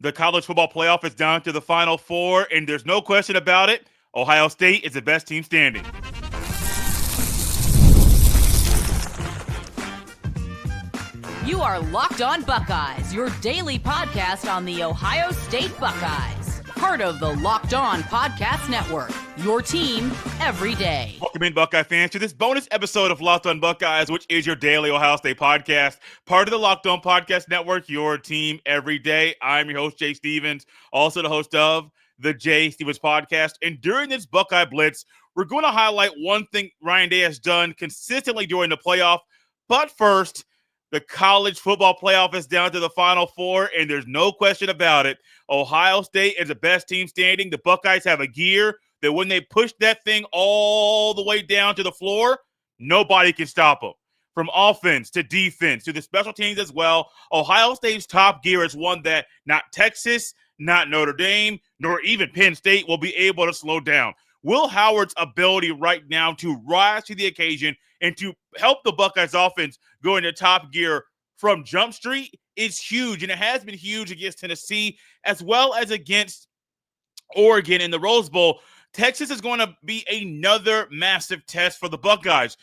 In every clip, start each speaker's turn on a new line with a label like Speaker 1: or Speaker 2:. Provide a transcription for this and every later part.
Speaker 1: The college football playoff is down to the Final Four, and there's no question about it. Ohio State is the best team standing.
Speaker 2: You are Locked On Buckeyes, your daily podcast on the Ohio State Buckeyes. Part of the Locked On Podcast Network, your team every day.
Speaker 1: Welcome in, Buckeye fans, to this bonus episode of Locked On Buckeyes, which is your daily Ohio State podcast. Part of the Locked On Podcast Network, your team every day. I'm your host, Jay Stevens, also the host of the Jay Stevens Podcast. And during this Buckeye Blitz, we're going to highlight one thing Ryan Day has done consistently during the playoff. But first, the college football playoff is down to the Final Four, and there's no question about it. Ohio State is the best team standing. The Buckeyes have a gear that when they push that thing all the way down to the floor, nobody can stop them. From offense to defense to the special teams as well, Ohio State's top gear is one that not Texas, not Notre Dame, nor even Penn State will be able to slow down. Will Howard's ability right now to rise to the occasion and to help the Buckeyes offense go into top gear from Jump Street is huge, and it has been huge against Tennessee as well as against Oregon in the Rose Bowl. Texas is going to be another massive test for the Buckeyes.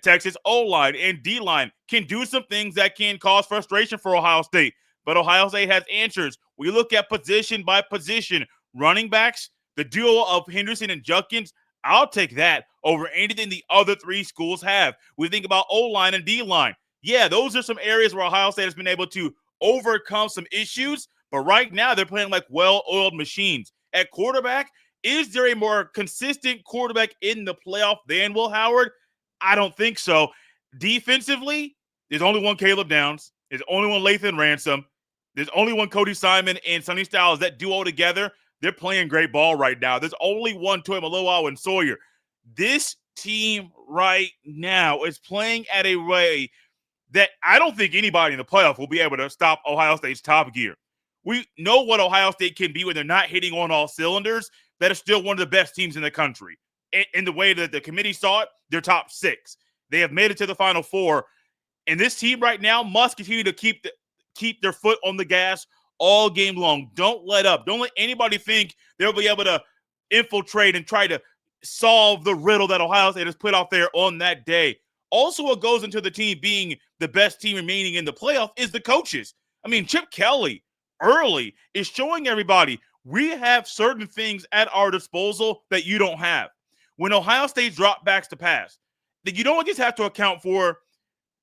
Speaker 1: Texas O-line and D-line can do some things that can cause frustration for Ohio State, but Ohio State has answers. We look at position by position, running backs, the duo of Henderson and Judkins, I'll take that over anything the other three schools have. We think about O-line and D-line. Yeah, those are some areas where Ohio State has been able to overcome some issues, but right now they're playing like well-oiled machines. At quarterback, is there a more consistent quarterback in the playoff than Will Howard? I don't think so. Defensively, there's only one Caleb Downs. There's only one Lathan Ransom. There's only one Cody Simon and Sonny Styles. That duo together, they're playing great ball right now. There's only one Toy Maloa and Sawyer. This team right now is playing at a way that I don't think anybody in the playoff will be able to stop Ohio State's top gear. We know what Ohio State can be when they're not hitting on all cylinders. That is still one of the best teams in the country. In the way that the committee saw it, they're top six. They have made it to the Final Four. And this team right now must continue to keep their foot on the gas all game long. Don't let up. Don't let anybody think they'll be able to infiltrate and try to solve the riddle that Ohio State has put out there on that day. Also, what goes into the team being the best team remaining in the playoff is the coaches. I mean, Chip Kelly early is showing everybody we have certain things at our disposal that you don't have. When Ohio State drop backs to pass, that you don't just have to account for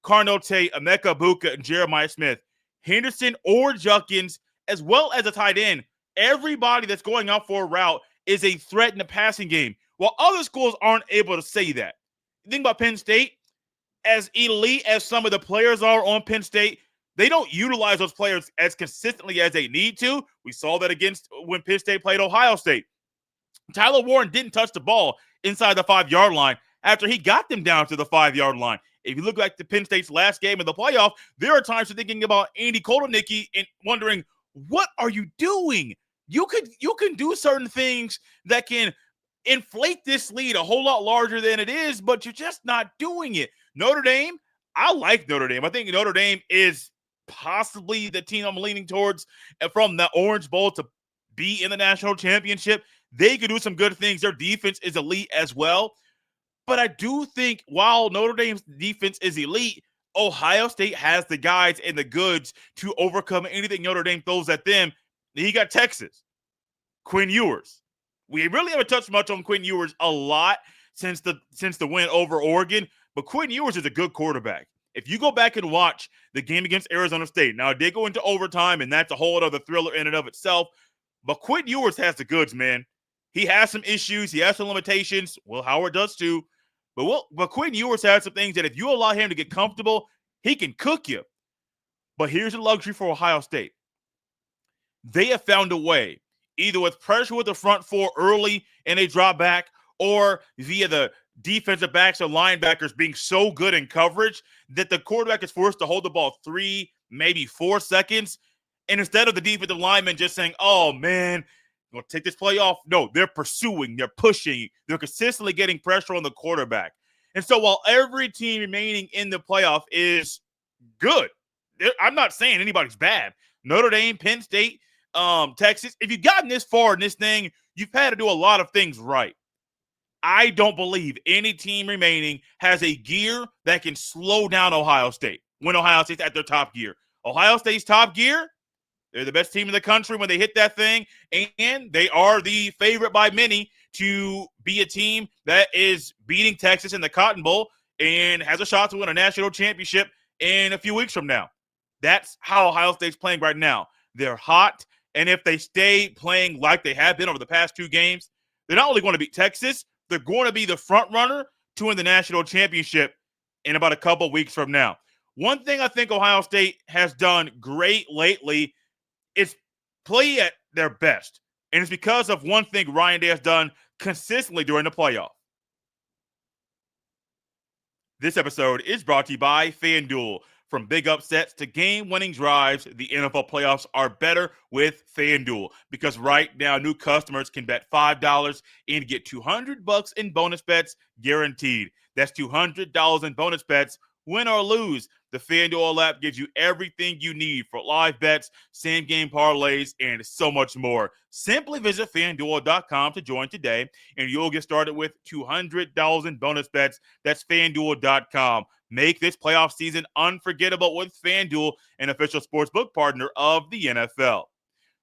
Speaker 1: Carnell Tate, Emeka Buka, and Jeremiah Smith, Henderson or Judkins, as well as a tight end. Everybody that's going out for a route is a threat in the passing game, while other schools aren't able to say that. You think about Penn State, as elite as some of the players are on Penn State, they don't utilize those players as consistently as they need to. We saw that against when Penn State played Ohio State. Tyler Warren didn't touch the ball inside the 5-yard line after he got them down to the 5-yard line. If you look like the Penn State's last game of the playoff, there are times you're thinking about Andy Kotelnicki and wondering, what are you doing? You can do certain things that can inflate this lead a whole lot larger than it is, but you're just not doing it. Notre Dame, I like Notre Dame. I think Notre Dame is possibly the team I'm leaning towards from the Orange Bowl to be in the national championship. They could do some good things. Their defense is elite as well. But I do think while Notre Dame's defense is elite, Ohio State has the guys and the goods to overcome anything Notre Dame throws at them. He got Texas, Quinn Ewers. We really haven't touched much on Quinn Ewers a lot since the win over Oregon, but Quinn Ewers is a good quarterback. If you go back and watch the game against Arizona State, now it did go into overtime, and that's a whole other thriller in and of itself, but Quinn Ewers has the goods, man. He has some issues. He has some limitations. Will Howard does too. But Quinn Ewers has some things that if you allow him to get comfortable, he can cook you. But here's the luxury for Ohio State. They have found a way, either with pressure with the front four early and they drop back, or via the defensive backs or linebackers being so good in coverage that the quarterback is forced to hold the ball 3, maybe 4 seconds. And instead of the defensive lineman just saying, oh, man, going to take this play off. No, they're pursuing, they're pushing, they're consistently getting pressure on the quarterback. And so while every team remaining in the playoff is good, I'm not saying anybody's bad. Notre Dame, Penn State, Texas. If you've gotten this far in this thing, you've had to do a lot of things right. I don't believe any team remaining has a gear that can slow down Ohio State when Ohio State's at their top gear. Ohio State's top gear, they're the best team in the country when they hit that thing, and they are the favorite by many to be a team that is beating Texas in the Cotton Bowl and has a shot to win a national championship in a few weeks from now. That's how Ohio State's playing right now. They're hot, and if they stay playing like they have been over the past 2 games, they're not only going to beat Texas, they're going to be the front runner to win the national championship in about a couple weeks from now. One thing I think Ohio State has done great lately is play at their best. And it's because of one thing Ryan Day has done consistently during the playoff. This episode is brought to you by FanDuel. From big upsets to game-winning drives, the NFL playoffs are better with FanDuel because right now new customers can bet $5 and get $200 in bonus bets guaranteed. That's $200 in bonus bets, win or lose. The FanDuel app gives you everything you need for live bets, same-game parlays, and so much more. Simply visit FanDuel.com to join today, and you'll get started with $200 in bonus bets. That's FanDuel.com. Make this playoff season unforgettable with FanDuel, an official sportsbook partner of the NFL.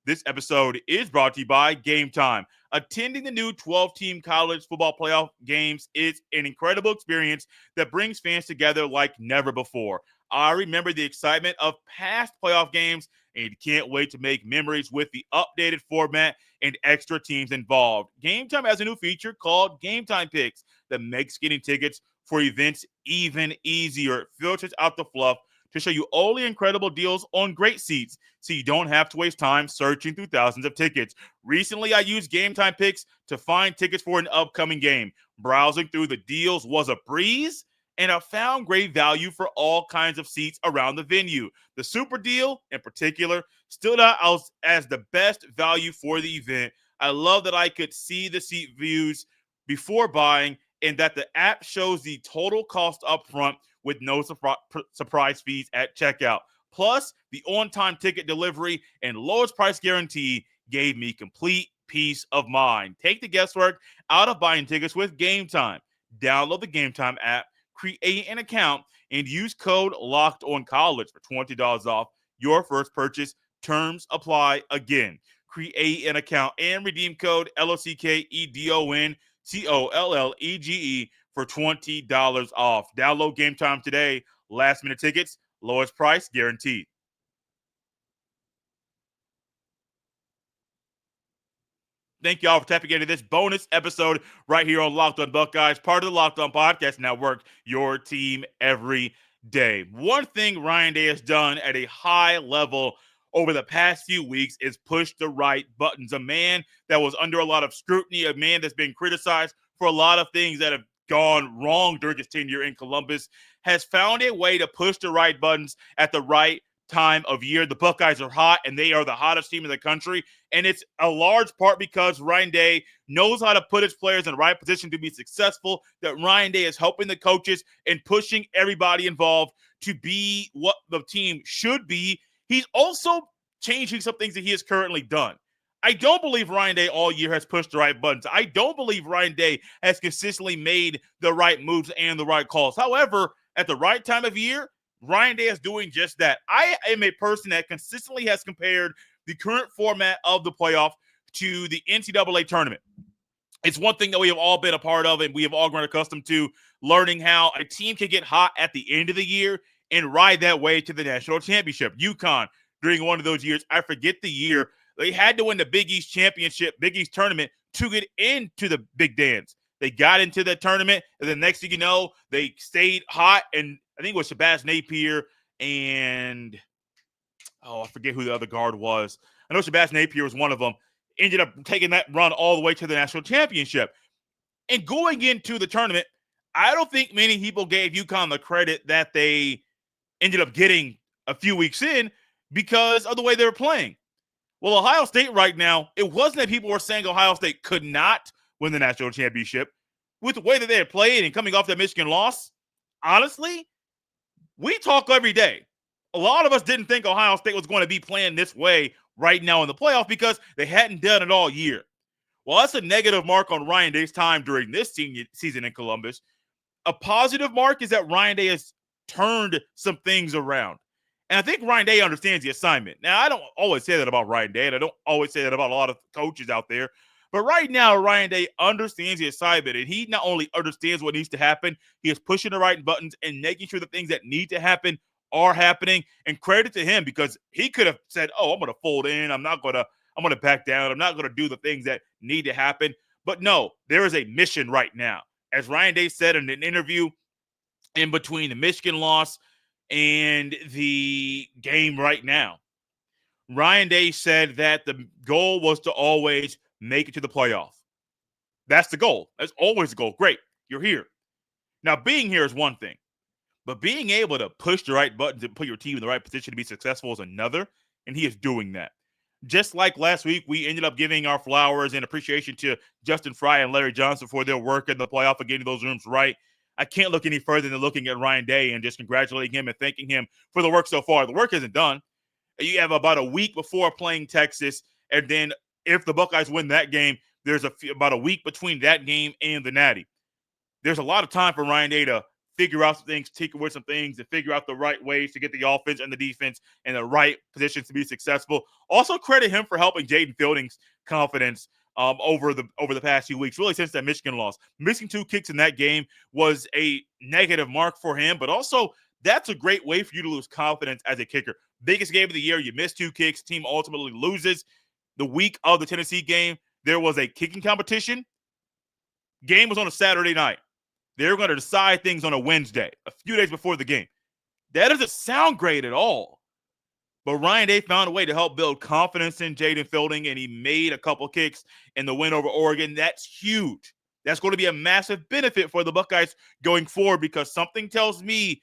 Speaker 1: This episode is brought to you by Game Time. Attending the new 12-team college football playoff games is an incredible experience that brings fans together like never before. I remember the excitement of past playoff games and can't wait to make memories with the updated format and extra teams involved. Game Time has a new feature called Game Time Picks that makes getting tickets for events even easier. It filters out the fluff to show you only incredible deals on great seats so you don't have to waste time searching through thousands of tickets. Recently, I used Game Time Picks to find tickets for an upcoming game. Browsing through the deals was a breeze, and I found great value for all kinds of seats around the venue. The Super Deal, in particular, stood out as the best value for the event. I love that I could see the seat views before buying and that the app shows the total cost up front with no surprise fees at checkout. Plus, the on-time ticket delivery and lowest price guarantee gave me complete peace of mind. Take the guesswork out of buying tickets with Game Time. Download the Game Time app, create an account, and use code LOCKEDONCollege for $20 off your first purchase. Terms apply again. Create an account and redeem code LOCKEDONCollege for $20 off. Download Game Time today. Last minute tickets, lowest price guaranteed. Thank y'all for tapping into this bonus episode right here on Locked On Buckeyes, part of the Locked On Podcast Network, your team every day. One thing Ryan Day has done at a high level over the past few weeks is push the right buttons. A man that was under a lot of scrutiny, a man that's been criticized for a lot of things that have gone wrong during his tenure in Columbus, has found a way to push the right buttons at the right time of year. The Buckeyes are hot, and they are the hottest team in the country. And it's a large part because Ryan Day knows how to put his players in the right position to be successful, that Ryan Day is helping the coaches and pushing everybody involved to be what the team should be. He's also changing some things that he has currently done. I don't believe Ryan Day all year has pushed the right buttons. I don't believe Ryan Day has consistently made the right moves and the right calls. However, at the right time of year, Ryan Day is doing just that. I am a person that consistently has compared the current format of the playoff to the NCAA tournament. It's one thing that we have all been a part of, and we have all grown accustomed to learning how a team can get hot at the end of the year and ride that way to the national championship. UConn, during one of those years, I forget the year, they had to win the Big East championship, Big East tournament to get into the Big Dance. They got into the tournament, and the next thing you know, they stayed hot, and I think it was Shabazz Napier and, I forget who the other guard was. I know Shabazz Napier was one of them. Ended up taking that run all the way to the national championship. And going into the tournament, I don't think many people gave UConn the credit that they ended up getting a few weeks in because of the way they were playing. Well, Ohio State right now, it wasn't that people were saying Ohio State could not win the national championship. With the way that they had played and coming off that Michigan loss, honestly, we talk every day. A lot of us didn't think Ohio State was going to be playing this way right now in the playoff because they hadn't done it all year. Well, that's a negative mark on Ryan Day's time during this season in Columbus. A positive mark is that Ryan Day has turned some things around. And I think Ryan Day understands the assignment. Now, I don't always say that about Ryan Day, and I don't always say that about a lot of coaches out there. But right now, Ryan Day understands the assignment, and he not only understands what needs to happen, he is pushing the right buttons and making sure the things that need to happen are happening. And credit to him because he could have said, "Oh, I'm going to fold in. I'm going to back down. I'm not going to do the things that need to happen." But no, there is a mission right now. As Ryan Day said in an interview in between the Michigan loss and the game right now, Ryan Day said that the goal was to always make it to the playoff. That's the goal. That's always the goal. Great. You're here. Now, being here is one thing, but being able to push the right buttons and put your team in the right position to be successful is another, and he is doing that. Just like last week, we ended up giving our flowers and appreciation to Justin Fry and Larry Johnson for their work in the playoff and getting those rooms right. I can't look any further than looking at Ryan Day and just congratulating him and thanking him for the work so far. The work isn't done. You have about a week before playing Texas, and then if the Buckeyes win that game, there's about a week between that game and the Natty. There's a lot of time for Ryan Day to figure out some things, tinker with some things, and figure out the right ways to get the offense and the defense in the right positions to be successful. Also, credit him for helping Jaden Fielding's confidence over the past few weeks, really since that Michigan loss. Missing 2 kicks in that game was a negative mark for him, but also that's a great way for you to lose confidence as a kicker. Biggest game of the year, you miss 2 kicks, team ultimately loses. The week of the Tennessee game, there was a kicking competition. Game was on a Saturday night. They were going to decide things on a Wednesday, a few days before the game. That doesn't sound great at all. But Ryan Day found a way to help build confidence in Jaden Fielding, and he made a couple kicks in the win over Oregon. That's huge. That's going to be a massive benefit for the Buckeyes going forward because something tells me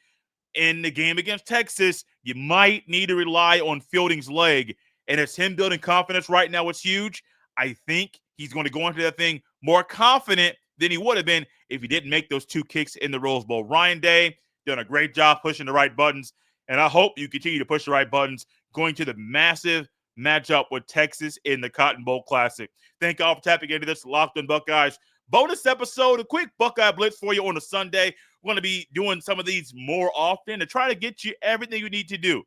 Speaker 1: in the game against Texas, you might need to rely on Fielding's leg. And it's him building confidence right now. It's huge. I think he's going to go into that thing more confident than he would have been if he didn't make those 2 kicks in the Rose Bowl. Ryan Day done a great job pushing the right buttons, and I hope you continue to push the right buttons going to the massive matchup with Texas in the Cotton Bowl Classic. Thank y'all for tapping into this Locked On Buckeyes bonus episode, a quick Buckeye Blitz for you on a Sunday. We're going to be doing some of these more often to try to get you everything you need to do.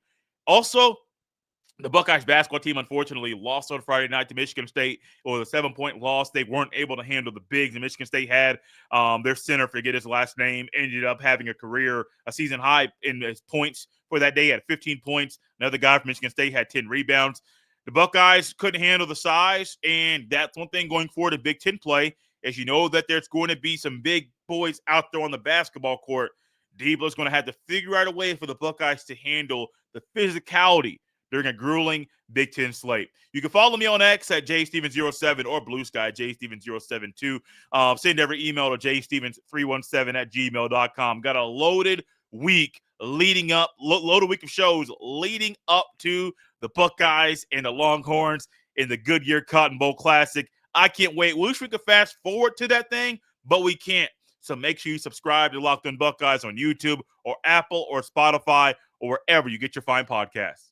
Speaker 1: Also, the Buckeyes basketball team, unfortunately, lost on Friday night to Michigan State. It was a 7-point loss. They weren't able to handle the bigs that Michigan State had. Their center, forget his last name, ended up having a season high in his points for that day at 15 points. Another guy from Michigan State had 10 rebounds. The Buckeyes couldn't handle the size, and that's one thing going forward in Big Ten play, as you know that there's going to be some big boys out there on the basketball court. Debo's going to have to figure out a way for the Buckeyes to handle the physicality during a grueling Big Ten slate. You can follow me on X at jstevens07 or Blue Sky jstevens072. Send every email to jstevens317@gmail.com. Got a loaded week leading up, loaded week of shows leading up to the Buckeyes and the Longhorns in the Goodyear Cotton Bowl Classic. I can't wait. Wish we could fast forward to that thing, but we can't. So make sure you subscribe to Locked On Buckeyes on YouTube or Apple or Spotify or wherever you get your fine podcasts.